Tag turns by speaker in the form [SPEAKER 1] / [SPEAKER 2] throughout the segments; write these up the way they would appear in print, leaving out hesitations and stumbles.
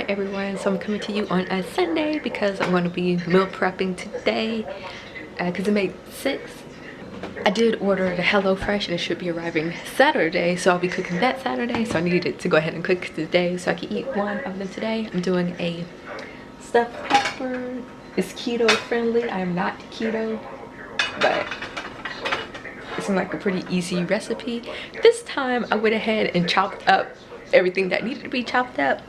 [SPEAKER 1] Hi everyone, so I'm coming to you on a Sunday because I'm going to be meal prepping today because it made 6. I did order the HelloFresh and it should be arriving Saturday, so I'll be cooking that Saturday, so I needed to go ahead and cook today so I can eat one of them today. I'm doing a stuffed pepper. It's keto friendly. I am not keto, but it seemed like a pretty easy recipe. This time I went ahead and chopped up everything that needed to be chopped up.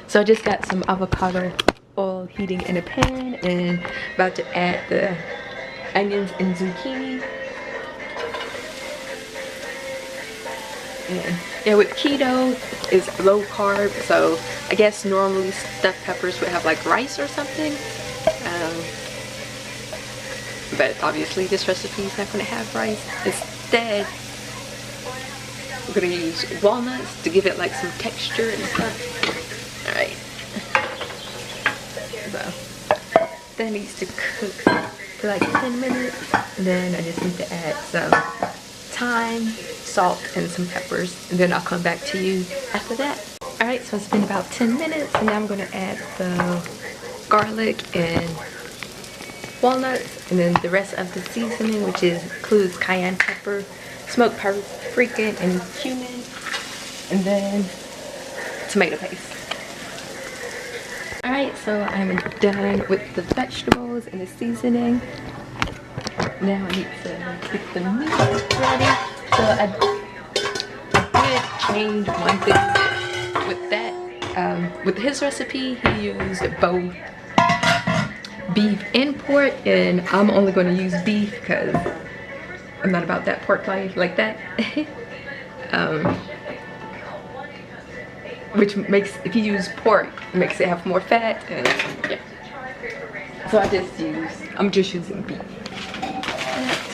[SPEAKER 1] So I just got some avocado oil heating in a pan and about to add the onions and zucchini. And yeah, with keto is low carb, so I guess normally stuffed peppers would have like rice or something. But obviously this recipe is not going to have rice. Instead, we're going to use walnuts to give it like some texture and stuff. Alright, so that needs to cook for like 10 minutes. And then I just need to add some thyme, salt, and some peppers. And then I'll come back to you after that. Alright, so it's been about 10 minutes. And now I'm going to add the garlic and walnuts. And then the rest of the seasoning, which includes cayenne pepper, smoked paprika, and cumin. And then tomato paste. Alright, so I'm done with the vegetables and the seasoning. Now I need to get the meat ready. So I did change one thing with that. With his recipe, he used both beef and pork, and I'm only going to use beef because I'm not about that pork life like that. Which makes, if you use pork, it makes it have more fat, and yeah. So I'm just using beef.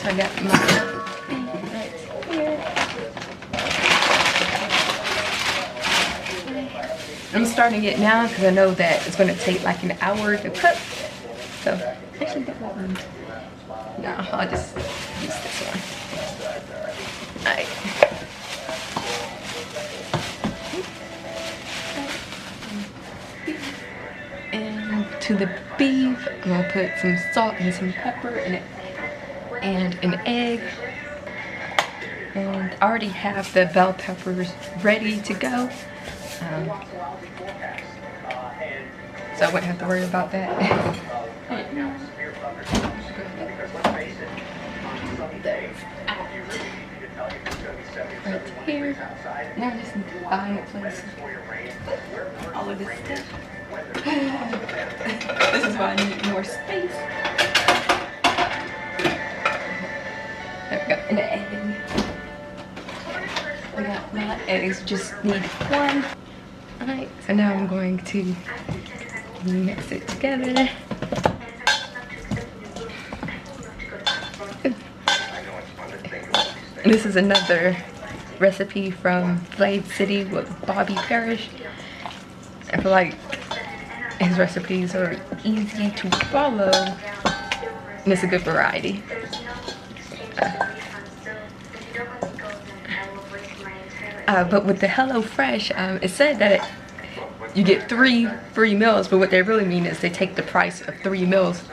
[SPEAKER 1] So I got my beef right here. I'm starting it now because I know that it's going to take like an hour to cook. So actually that one. No, I'll just use this one. Alright. To the beef, I'm gonna put some salt and some pepper in it and an egg. And I already have the bell peppers ready to go. So I wouldn't have to worry about that. Right here. Now I just need to find a place. All of this stuff. This is why I need more space. There we go. And the egg. I got my eggs, just need one. Alright, so now I'm going to mix it together. And this is another recipe from Blade City with Bobby Parrish. I feel like his recipes are easy to follow, and it's a good variety. But with the HelloFresh, it said that you get 3 free meals, but what they really mean is they take the price of 3 meals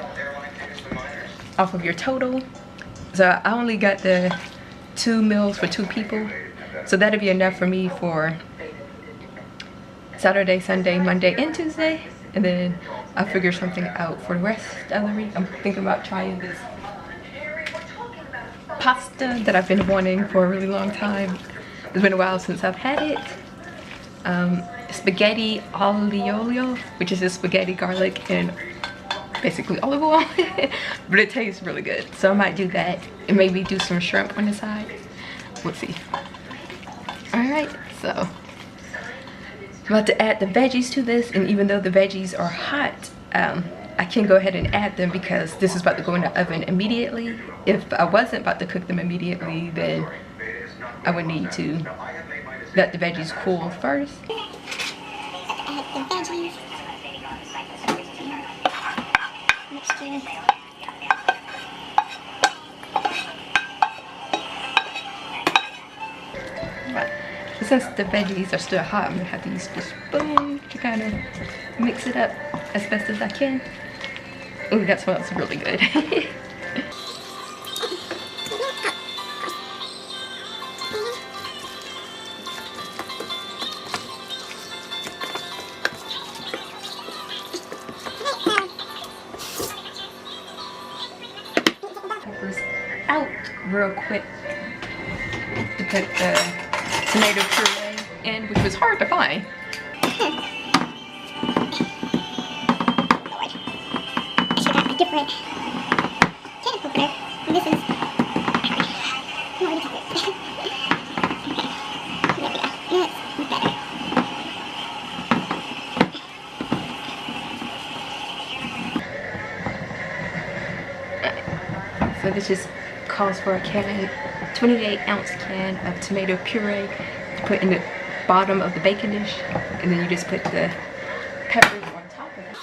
[SPEAKER 1] off of your total. So I only got the 2 meals for 2 people, so that'll be enough for me for Saturday, Sunday, Monday, and Tuesday. And then I'll figure something out for the rest of the week. I'm thinking about trying this pasta that I've been wanting for a really long time. It's been a while since I've had it. Spaghetti aglio, which is just spaghetti, garlic, and basically olive oil. But it tastes really good. So I might do that and maybe do some shrimp on the side. We'll see. Alright, so I'm about to add the veggies to this, and even though the veggies are hot, I can go ahead and add them because this is about to go in the oven immediately. If I wasn't about to cook them immediately, then I would need to let the veggies cool first.
[SPEAKER 2] Add the veggies. Mixture.
[SPEAKER 1] since the veggies are still hot, I'm gonna have to use the spoon to kind of mix it up as best as I can. Ooh, that smells really good. Peppers out real quick to put the tomato puree in, which was hard to find.
[SPEAKER 2] Different can opener. And this is more chocolate. There we go. That's better.
[SPEAKER 1] So this just calls for a 28-ounce can of tomato puree to put in the bottom of the bacon dish, and then you just put the peppers on top of it.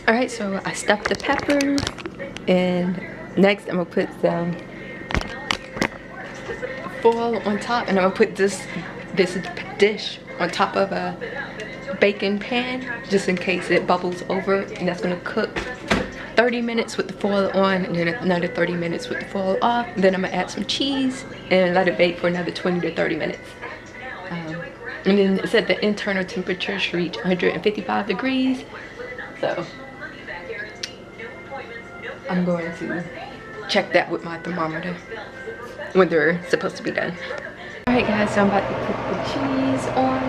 [SPEAKER 1] Alright, so I stuffed the peppers, and next I'm gonna put some foil on top, and I'm gonna put this dish on top of a bacon pan just in case it bubbles over, and that's gonna cook 30 minutes with the foil on, and then another 30 minutes with the foil off. Then I'm gonna add some cheese and let it bake for another 20 to 30 minutes. And then it said the internal temperature should reach 155 degrees. So I'm going to check that with my thermometer when they're supposed to be done. Alright guys, so I'm about to put the cheese on.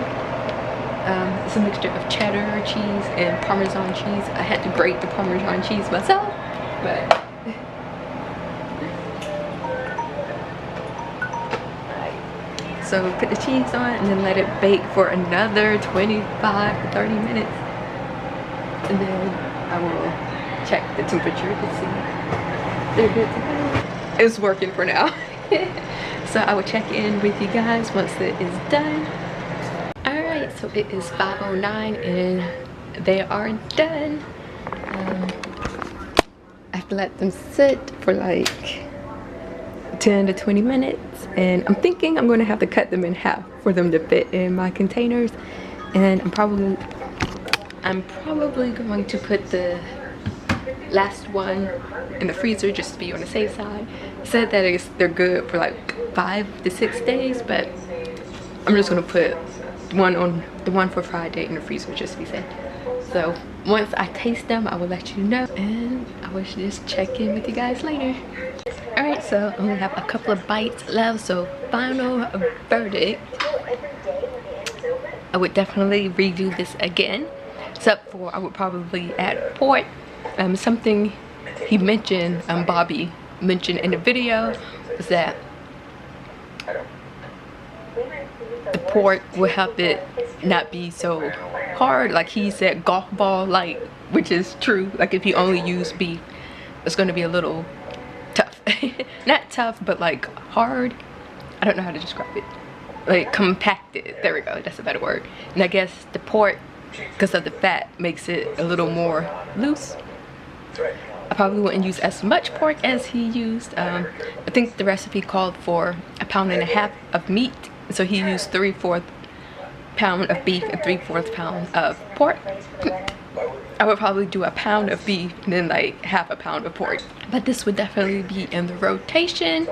[SPEAKER 1] It's a mixture of cheddar cheese and Parmesan cheese. I had to grate the Parmesan cheese myself, but so put the cheese on and then let it bake for another 25 to 30 minutes. And then I will check the temperature to see they're good to go. It's working for now. So I will check in with you guys once it is done. Alright, so it is 5:09 and they are done. I have to let them sit for like 10 to 20 minutes, and I'm thinking I'm going to have to cut them in half for them to fit in my containers. And I'm probably going to put the last one in the freezer just to be on the safe side. It said that they're good for like 5 to 6 days, but I'm just gonna put the one for Friday in the freezer just to be safe. So once I taste them, I will let you know, and I will just check in with you guys later. Alright, so I only have a couple of bites left, so final verdict. I would definitely redo this again, except for I would probably add pork. Something he mentioned, Bobby mentioned in the video, was that the pork will help it not be so hard. Like he said, golf ball light, which is true. Like if you only use beef, it's going to be a little tough. Not tough, but like hard. I don't know how to describe it. Like compacted. There we go. That's a better word. And I guess the pork, because of the fat, makes it a little more loose. I probably wouldn't use as much pork as he used. I think the recipe called for 1.5 pounds of meat, so he used 3/4 pound of beef and 3/4 pound of pork. I would probably do 1 pound of beef and then like 1/2 pound of pork, but this would definitely be in the rotation.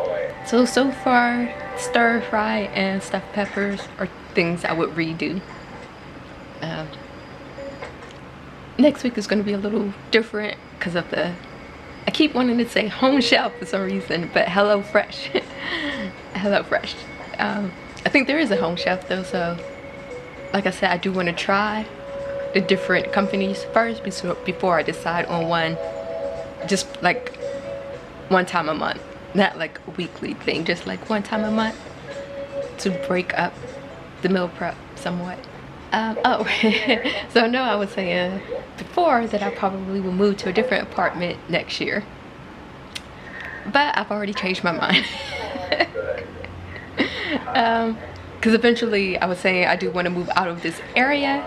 [SPEAKER 1] So far, stir fry and stuffed peppers are things I would redo. Next week is going to be a little different because of the, I keep wanting to say home shelf for some reason, but HelloFresh. HelloFresh. I think there is a home shelf though, so like I said, I do want to try the different companies first before I decide on one, just like one time a month, not like a weekly thing, just like one time a month to break up the meal prep somewhat. Oh, so no, I was saying before that I probably will move to a different apartment next year. But I've already changed my mind. Because eventually I was saying I do want to move out of this area.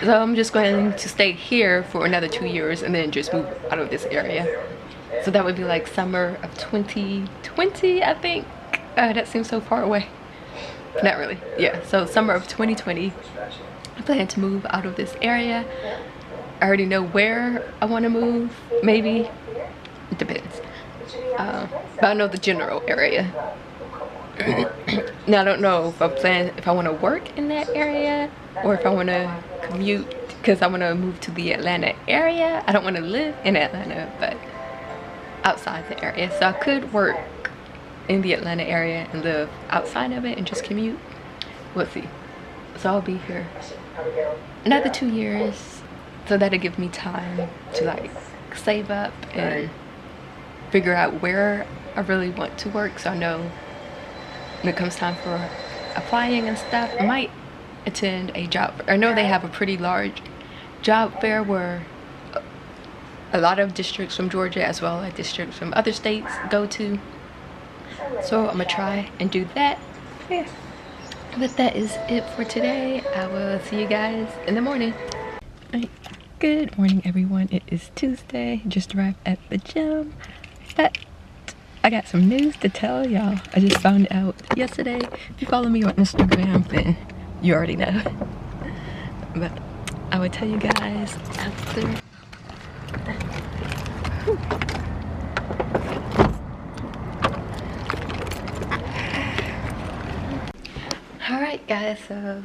[SPEAKER 1] So I'm just going to stay here for another 2 years and then just move out of this area. So that would be like summer of 2020, I think. That seems so far away. Not really. Yeah, so summer of 2020. I plan to move out of this area. I already know where I want to move. Maybe. It depends. But I know the general area. Now I don't know if I want to work in that area or if I want to commute, because I want to move to the Atlanta area. I don't want to live in Atlanta, but outside the area. So I could work in the Atlanta area and live outside of it and just commute. We'll see. So I'll be here another 2 years, so that'll give me time to like save up and figure out where I really want to work, so I know when it comes time for applying and stuff. I might attend a job fair. I know they have a pretty large job fair where a lot of districts from Georgia as well as districts from other states go to. So I'm gonna try and do that. Yeah. But that is it for today. I will see you guys in the morning. Alright. Good morning, everyone. It is Tuesday. Just arrived at the gym. But I got some news to tell y'all. I just found out yesterday. If you follow me on Instagram, then you already know. But I will tell you guys after. Alright guys, so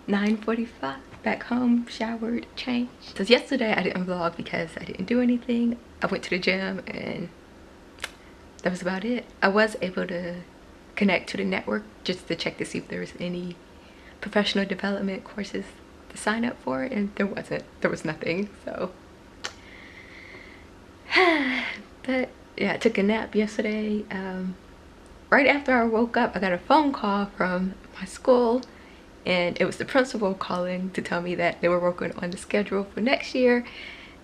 [SPEAKER 1] 9:45, back home, showered, changed. So yesterday I didn't vlog because I didn't do anything. I went to the gym and that was about it. I was able to connect to the network just to check to see if there was any professional development courses to sign up for, and there wasn't. There was nothing, so. But yeah, I took a nap yesterday. Right after I woke up, I got a phone call from my school, and it was the principal calling to tell me that they were working on the schedule for next year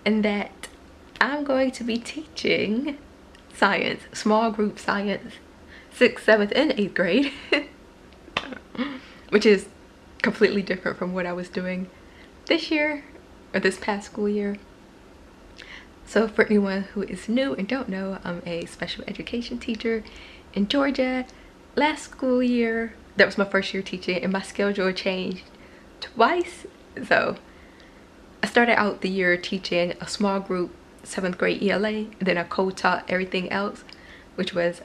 [SPEAKER 1] and that I'm going to be teaching science, small group science, 6th, 7th, and 8th grade, which is completely different from what I was doing this year or this past school year. So for anyone who is new and don't know, I'm a special education teacher in Georgia. Last school year, that was my first year teaching, and my schedule changed twice. So I started out the year teaching a small group 7th grade ELA, and then I co-taught everything else, which was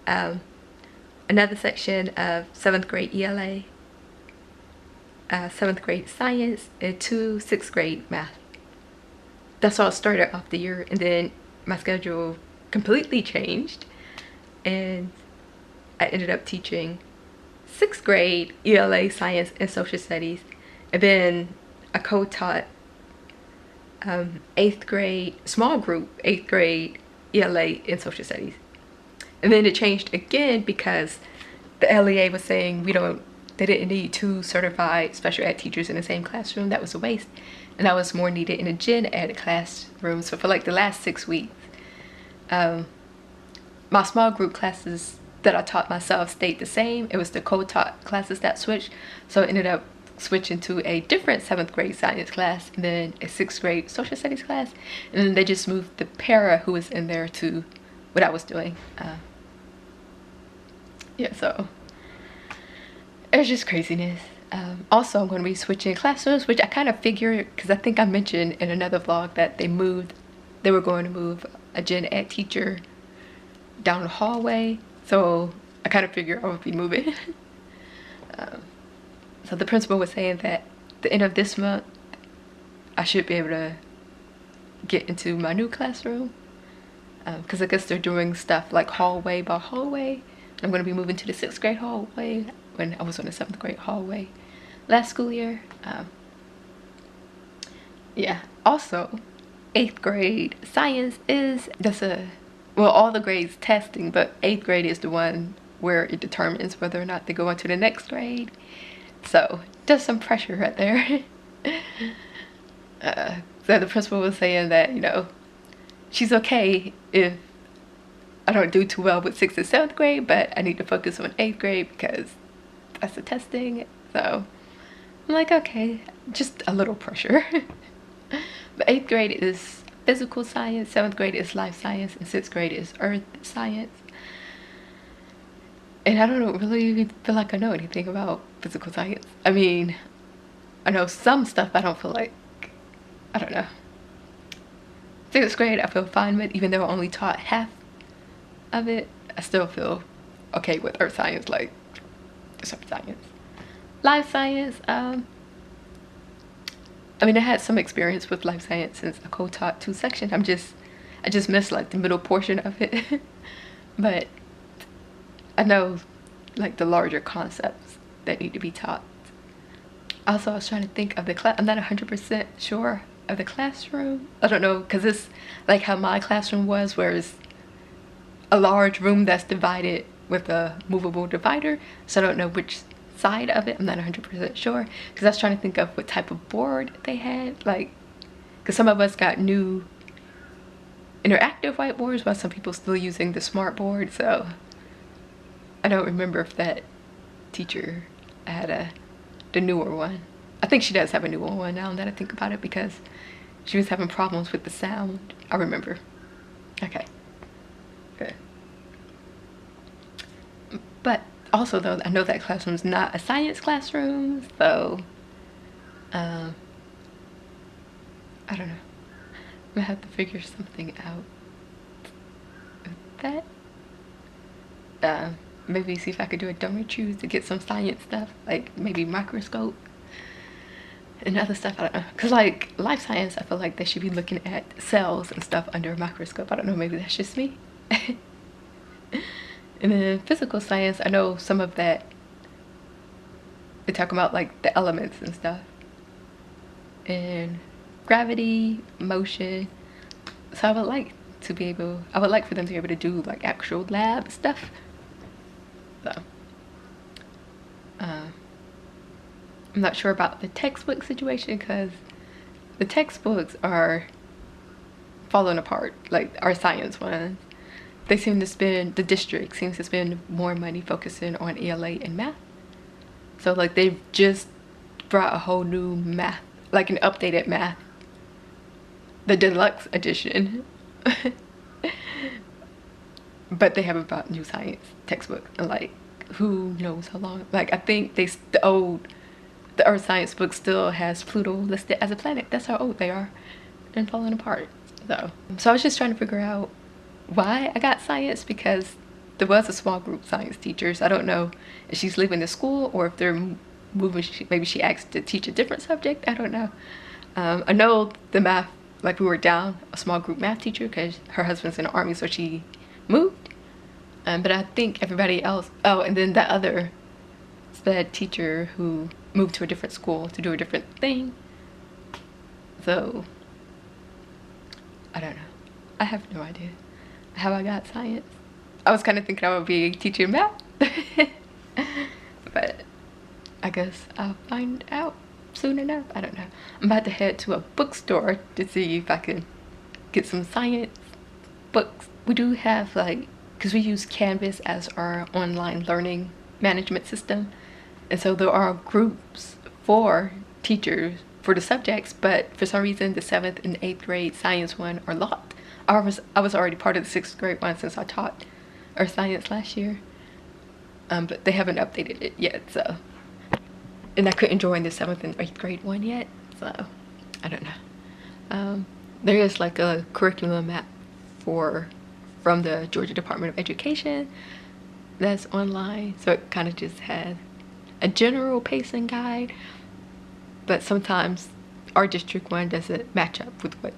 [SPEAKER 1] another section of 7th grade ELA, 7th grade science, and 2 6th grade math. That's how I started off the year, and then my schedule completely changed and I ended up teaching 6th grade ELA science and social studies, and then I co-taught 8th grade small group 8th grade ELA in social studies. And then it changed again because the LEA was saying they didn't need 2 certified special ed teachers in the same classroom. That was a waste, and that was more needed in a gen ed classroom. So for like the last 6 weeks, my small group classes that I taught myself stayed the same. It was the co-taught classes that switched, so I ended up switching to a different 7th grade science class and then a 6th grade social studies class, and then they just moved the para who was in there to what I was doing. Yeah, so it's just craziness. Also, I'm going to be switching classrooms, which I kind of figured, because I think I mentioned in another vlog that they were going to move a gen ed teacher down the hallway, so I kind of figured I would be moving. So the principal was saying that the end of this month I should be able to get into my new classroom, because I guess they're doing stuff like hallway by hallway. I'm going to be moving to the 6th grade hallway when I was on the 7th grade hallway last school year. Yeah, also 8th grade science is all the grades testing, but 8th grade is the one where it determines whether or not they go into the next grade. So just some pressure right there. So the principal was saying that, you know, she's okay if I don't do too well with 6th and 7th grade, but I need to focus on 8th grade because that's the testing. So I'm like, okay, just a little pressure. But 8th grade is physical science, 7th grade is life science, and 6th grade is earth science. And I don't really feel like I know anything about physical science. I mean, I know some stuff, I don't feel like, I don't know. 6th grade I feel fine with, even though I only taught half of it. I still feel okay with earth science, like just earth science. Life science, I mean, I had some experience with life science since I co-taught 2 sections. I just missed like the middle portion of it. But I know like the larger concepts that need to be taught. Also, I was trying to think of the class. I'm not 100% sure of the classroom. I don't know, because it's like how my classroom was, where it's a large room that's divided with a movable divider. So I don't know which side of it. I'm not 100% sure, because I was trying to think of what type of board they had. Like, because some of us got new interactive whiteboards while some people still using the smart board. So I don't remember if that teacher had the newer one. I think she does have a newer one now that I think about it, because she was having problems with the sound. I remember. Okay. Good. But also though, I know that classroom's not a science classroom, so I don't know. I'm gonna have to figure something out with that. Maybe see if I could do a dummy choose to get some science stuff, like maybe microscope and other stuff. I don't know, because like life science, I feel like they should be looking at cells and stuff under a microscope. I don't know, maybe that's just me. And then physical science, I know some of that, they talk about like the elements and stuff, and gravity, motion. So I would like to be able, I would like for them to be able to do like actual lab stuff. So I'm not sure about the textbook situation, because the textbooks are falling apart, like our science ones. They seem to spend, the district seems to spend more money focusing on ELA and math. So like they've just brought a whole new math, like an updated math, the deluxe edition. But they haven't brought new science textbooks, and like who knows how long. Like I think the earth science book still has Pluto listed as a planet. That's how old they are and falling apart. So I was just trying to figure out why I got science, because there was a small group science teachers. I don't know if she's leaving the school or if they're moving. Maybe she asked to teach a different subject. I don't know. I know the math, like we were down a small group math teacher because her husband's in the army, so she moved. But I think everybody else, oh, and then that other SPED teacher who moved to a different school to do a different thing. So I don't know. I have no idea how I got science. I was kind of thinking I would be teaching math. But I guess I'll find out soon enough. I don't know. I'm about to head to a bookstore to see if I can get some science books. We do have like, because we use Canvas as our online learning management system, and so there are groups for teachers for the subjects, but for some reason the 7th and 8th grade science one are locked. I was already part of the 6th grade one since I taught earth science last year, but they haven't updated it yet. So, and I couldn't join the 7th and 8th grade one yet, so I don't know. There is like a curriculum map from the Georgia Department of Education that's online, so it kind of just has a general pacing guide, but sometimes our district one doesn't match up with what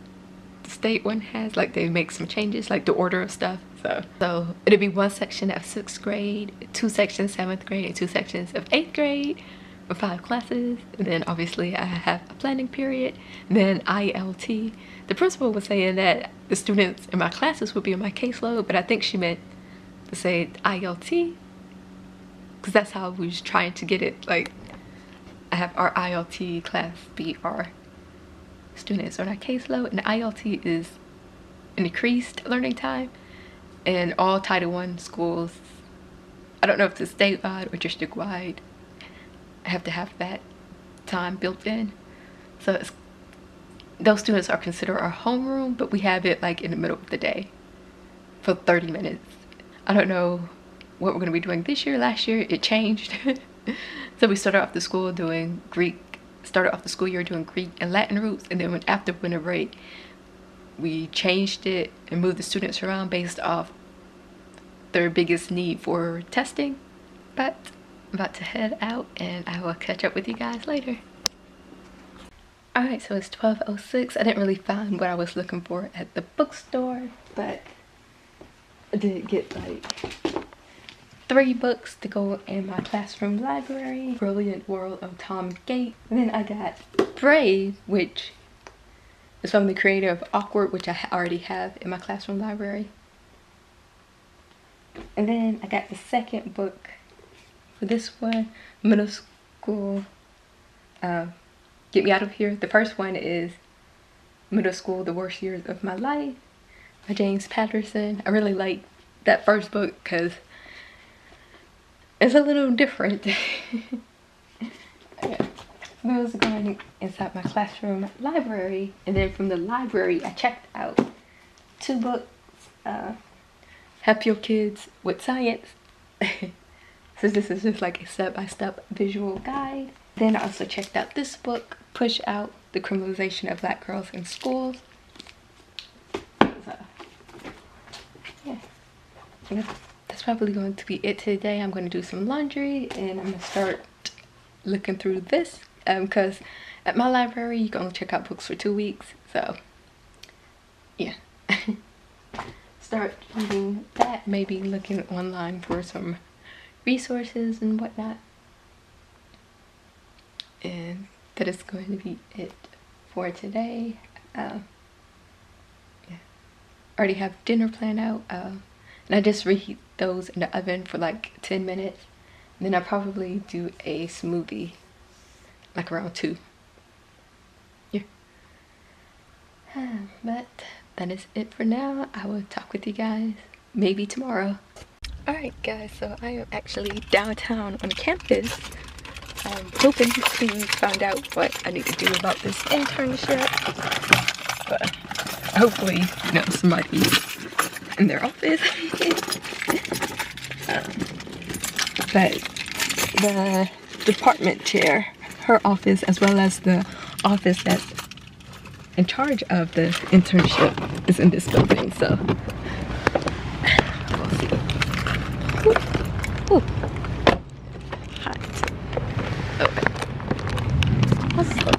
[SPEAKER 1] the state one has. Like they make some changes, like the order of stuff. So it'll be 1 section of 6th grade, 2 sections 7th grade, and 2 sections of 8th grade with 5 classes. And then obviously I have a planning period, and then ILT. The principal was saying that the students in my classes would be on my caseload, but I think she meant to say ILT, because that's how we was trying to get it. Like I have our ILT class be our students on our caseload, and ILT is an increased learning time. And all Title I schools, I don't know if it's statewide or district-wide, have to have that time built in. So those students are considered our homeroom, but we have it like in the middle of the day for 30 minutes. I don't know what we're going to be doing this year. Last year it changed. So we started off the school doing Greek, started off the school year doing Greek and Latin roots, and then after winter break we changed it and moved the students around based off their biggest need for testing. But I'm about to head out and I will catch up with you guys later. Alright, so it's 12:06. I didn't really find what I was looking for at the bookstore, but I did get like 3 books to go in my classroom library. Brilliant World of Tom Gates. And then I got Brave, which is from the creator of Awkward, which I already have in my classroom library. And then I got the second book for this one, Middle School, Get Me Out of Here. The first one is Middle School, The Worst Years of My Life by James Patterson. I really like that first book because it's a little different. Okay. Those are going inside my classroom library, and then from the library I checked out 2 books. Help Your Kids with Science. So this is just like a step-by-step visual guide. Then I also checked out this book, Push Out: The Criminalization of Black Girls in Schools. So, yeah. That's probably going to be it today. I'm going to do some laundry and I'm going to start looking through this because at my library you can only check out books for 2 weeks. So, yeah. Start reading that, maybe looking online for some resources and whatnot. And that is going to be it for today. Yeah. I already have dinner planned out, and I just reheat those in the oven for like 10 minutes. And then I'll probably do a smoothie like around 2. Yeah. But that is it for now. I will talk with you guys maybe tomorrow. Alright guys, so I am actually downtown on campus. I'm hoping to find out what I need to do about this internship. But hopefully, you know, somebody in their office. But the department chair, her office, as well as the office that's in charge of the internship is in this building, so we'll see. Ooh. Hot. Okay. Awesome.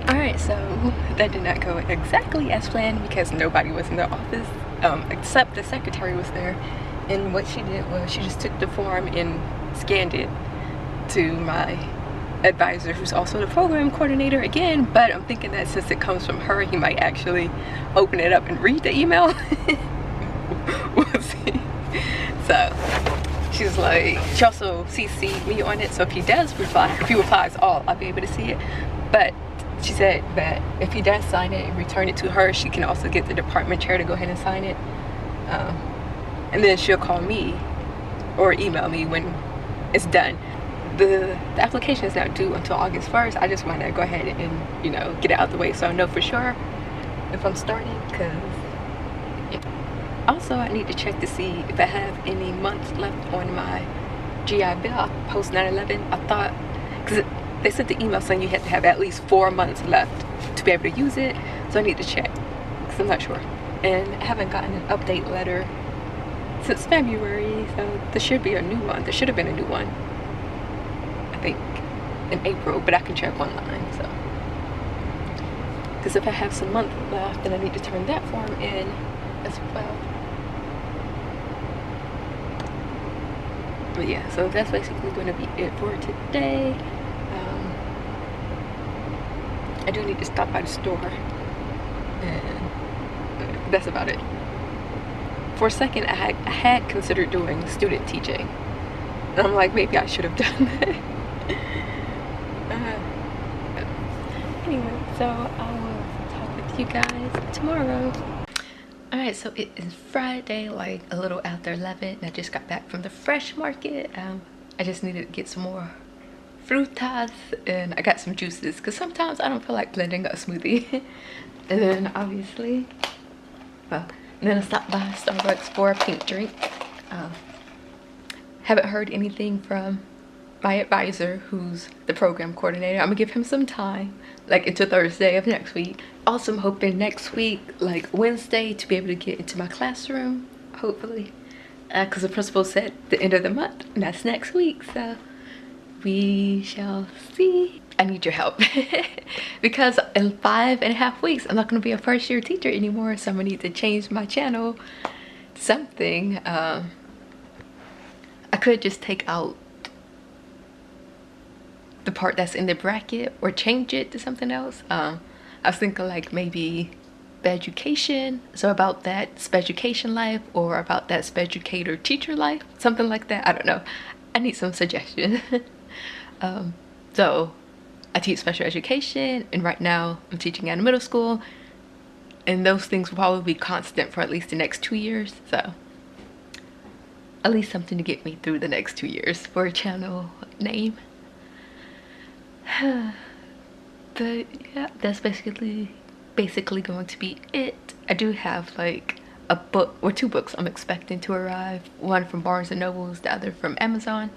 [SPEAKER 1] Alright, so that did not go exactly as planned because nobody was in the office, except the secretary was there. And what she did was she just took the form and scanned it to my advisor, who's also the program coordinator again. But I'm thinking that since it comes from her, he might actually open it up and read the email. We'll see. So she's like, she also CC'd me on it, so if he does reply, if he replies all, I'll be able to see it. But she said that if he does sign it and return it to her, she can also get the department chair to go ahead and sign it. And then she'll call me or email me when it's done. The application is not due until August 1st. I just want to go ahead and, you know, get it out the way so I know for sure if I'm starting, because yeah. Also I need to check to see if I have any months left on my GI Bill post 9/11. I thought, because they sent the email saying you had to have at least 4 months left to be able to use it, so I need to check because I'm not sure. And I haven't gotten an update letter since February, so there should be a new one. There should have been a new one, I think, in April, but I can check online. So, because if I have some month left, then I need to turn that form in as well. But yeah, so that's basically going to be it for today. I do need to stop by the store and that's about it. For a second, I had considered doing student teaching, and I'm like, maybe I should have done that. Anyway, so I will talk with you guys tomorrow. Alright, so it is Friday, like a little after 11. I just got back from the fresh market. I just needed to get some more frutas, and I got some juices because sometimes I don't feel like blending a smoothie. And then obviously, well, and then I stopped by Starbucks for a pink drink. Haven't heard anything from my advisor, who's the program coordinator. I'm gonna give him some time, like into Thursday of next week. Also, I'm hoping next week, like Wednesday, to be able to get into my classroom, hopefully, because the principal said the end of the month, and that's next week, so we shall see. I need your help because in 5.5 weeks I'm not going to be a first-year teacher anymore, so I'm gonna need to change my channel to something. I could just take out the part that's in the bracket or change it to something else. I was thinking like maybe Speducation, so about that Speducation life, or about that Speducator teacher life, something like that. I don't know, I need some suggestions. So I teach special education, and right now I'm teaching at a middle school, and those things will probably be constant for at least the next 2 years, so at least something to get me through the next 2 years for a channel name. But yeah, that's basically going to be it. I do have like a book or 2 books I'm expecting to arrive, one from Barnes and Nobles, the other from Amazon,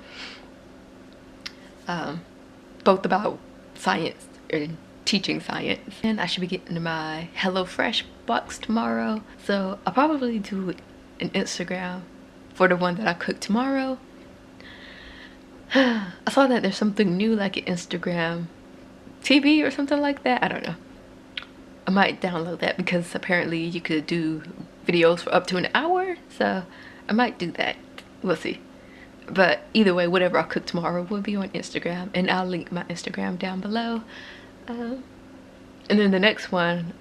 [SPEAKER 1] both about science and teaching science. And I should be getting my HelloFresh box tomorrow, so I'll probably do an Instagram for the one that I cook tomorrow. I saw that there's something new, like an Instagram TV or something like that. I don't know, I might download that because apparently you could do videos for up to an hour, so I might do that. We'll see. But either way, whatever I cook tomorrow will be on Instagram, and I'll link my Instagram down below. And then the next one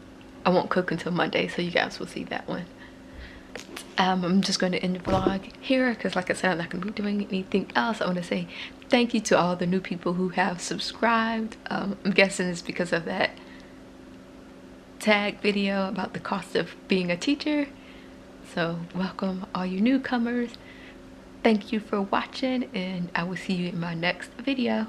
[SPEAKER 1] I won't cook until Monday, so you guys will see that one. I'm just going to end the vlog here because, like I said, I'm not going to be doing anything else. I want to say thank you to all the new people who have subscribed. I'm guessing it's because of that tag video about the cost of being a teacher. So welcome all you newcomers. Thank you for watching, and I will see you in my next video.